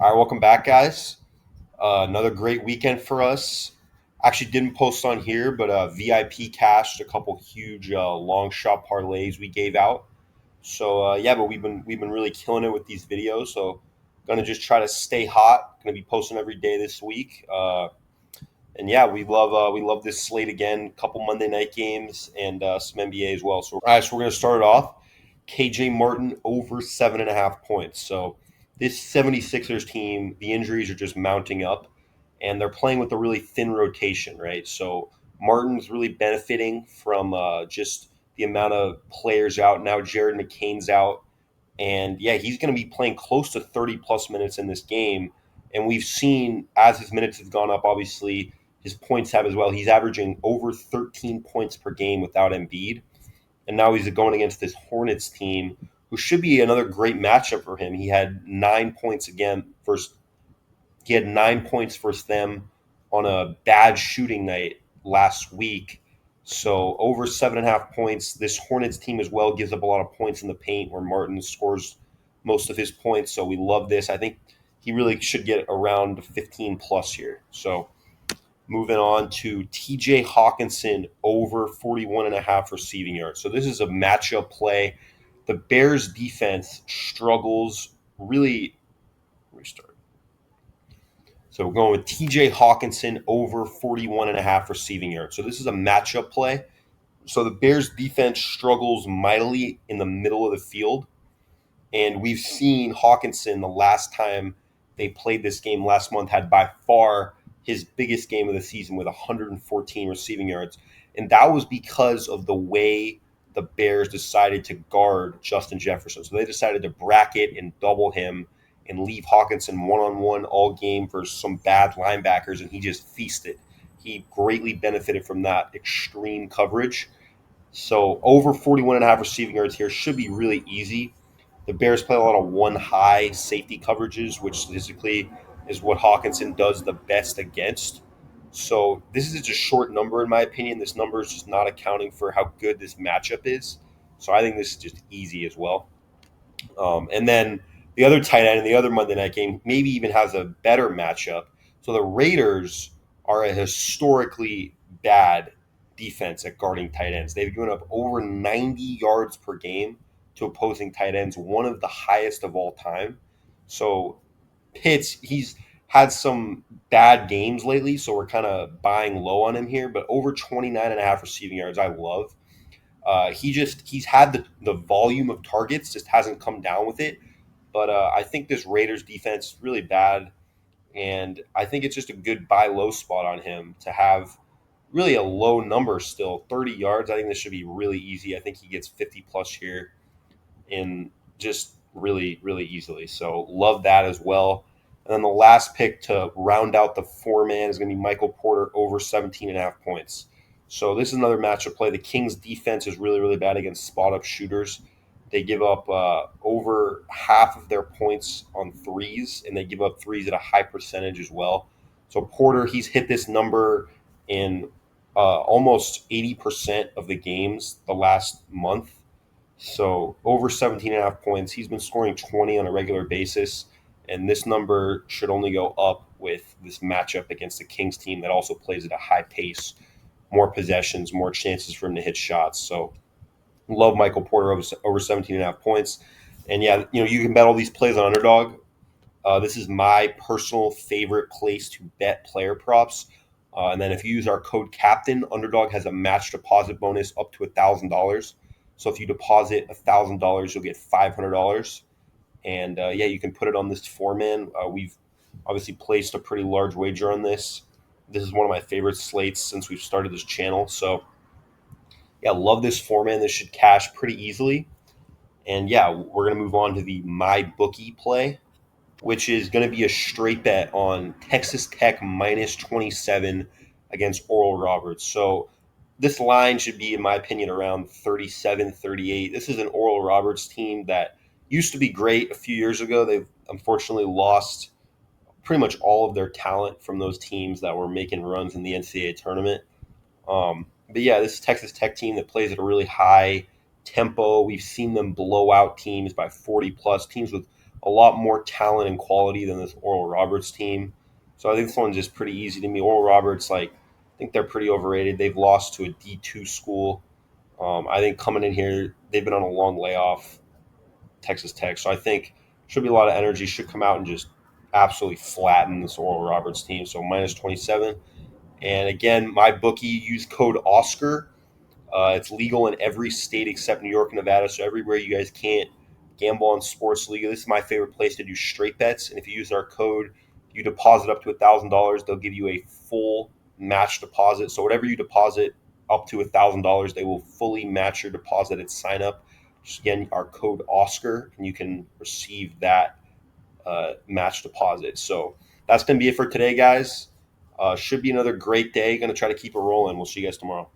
All right, welcome back, guys. Another great weekend for us. Actually, didn't post on here, but VIP cashed a couple huge long shot parlays we gave out. So yeah, but we've been really killing it with these videos. So gonna just try to stay hot. Gonna be posting every day this week. And yeah, we love this slate again. Couple Monday night games and some NBA as well. So all right, so we're gonna start it off. KJ Martin over 7.5 points. So this 76ers team, the injuries are just mounting up, and they're playing with a really thin rotation, right? So Martin's really benefiting from just the amount of players out now. Jared McCain's out, and yeah, he's going to be playing close to 30 plus minutes in this game. And we've seen as his minutes have gone up, obviously his points have as well. He's averaging over 13 points per game without Embiid, and now he's going against this Hornets team, who should be another great matchup for him. He had 9 points versus them on a bad shooting night last week. So over 7.5 points. This Hornets team as well gives up a lot of points in the paint where Martin scores most of his points. So we love this. I think he really should get around 15 plus here. So moving on to TJ Hawkinson over 41.5 receiving yards. So this is a matchup play. The Bears defense struggles really. Restart. So we're going with TJ Hawkinson over 41.5 receiving yards. So this is a matchup play. So the Bears defense struggles mightily in the middle of the field. And we've seen Hawkinson the last time they played this game last month had by far his biggest game of the season with 114 receiving yards. And that was because of the way the Bears decided to guard Justin Jefferson. So they decided to bracket and double him and leave Hawkinson one-on-one all game versus some bad linebackers, and he just feasted. He greatly benefited from that extreme coverage. So over 41.5 receiving yards here should be really easy. The Bears play a lot of one high safety coverages, which statistically is what Hawkinson does the best against. So this is just a short number in my opinion. This number is just not accounting for how good this matchup is. So I think this is just easy as well. And then the other tight end in the other Monday night game maybe even has a better matchup. So the Raiders are a historically bad defense at guarding tight ends. They've given up over 90 yards per game to opposing tight ends, one of the highest of all time. So Pitts, he's had some bad games lately, so we're kind of buying low on him here, but over 29.5 receiving yards, I love. He's had the volume of targets, just hasn't come down with it. But I think this Raiders defense is really bad, and I think it's just a good buy low spot on him to have really a low number still, 30 yards. I think this should be really easy. I think he gets 50 plus here in just really, really easily. So love that as well. And then the last pick to round out the four man is going to be Michael Porter over 17.5 points. So this is another matchup play. The Kings defense is really, really bad against spot up shooters. They give up over half of their points on threes, and they give up threes at a high percentage as well. So Porter, he's hit this number in almost 80% of the games the last month. So over 17.5 points. He's been scoring 20 on a regular basis, and this number should only go up with this matchup against the Kings team that also plays at a high pace, more possessions, more chances for him to hit shots. So love Michael Porter over 17.5 points. And yeah, you can bet all these plays on Underdog. This is my personal favorite place to bet player props. And then if you use our code CAPTAIN, Underdog has a match deposit bonus up to $1,000. So if you deposit $1,000, you'll get $500. And yeah, you can put it on this four man. We've obviously placed a pretty large wager on this. This is one of my favorite slates since we've started this channel. So yeah, love this four man. This should cash pretty easily. And yeah, we're going to move on to the Mybookie play, which is going to be a straight bet on Texas Tech minus 27 against Oral Roberts. So this line should be, in my opinion, around 37, 38. This is an Oral Roberts team that used to be great a few years ago. They've unfortunately lost pretty much all of their talent from those teams that were making runs in the NCAA tournament. But yeah, this Texas Tech team that plays at a really high tempo. We've seen them blow out teams by 40 plus, teams with a lot more talent and quality than this Oral Roberts team. So I think this one's just pretty easy to me. Oral Roberts, like, I think they're pretty overrated. They've lost to a D2 school. I think coming in here, they've been on a long layoff, Texas Tech. So I think should be a lot of energy. Should come out and just absolutely flatten this Oral Roberts team. So minus 27. And again, my bookie, use code Oscar. It's legal in every state except New York and Nevada. So everywhere you guys can't gamble on sports legal. This is my favorite place to do straight bets. And if you use our code, you deposit up to $1,000. They'll give you a full match deposit. So whatever you deposit up to $1,000, they will fully match your deposit at sign up. Just again, our code Oscar, and you can receive that match deposit. So that's going to be it for today, guys. Should be another great day. Going to try to keep it rolling. We'll see you guys tomorrow.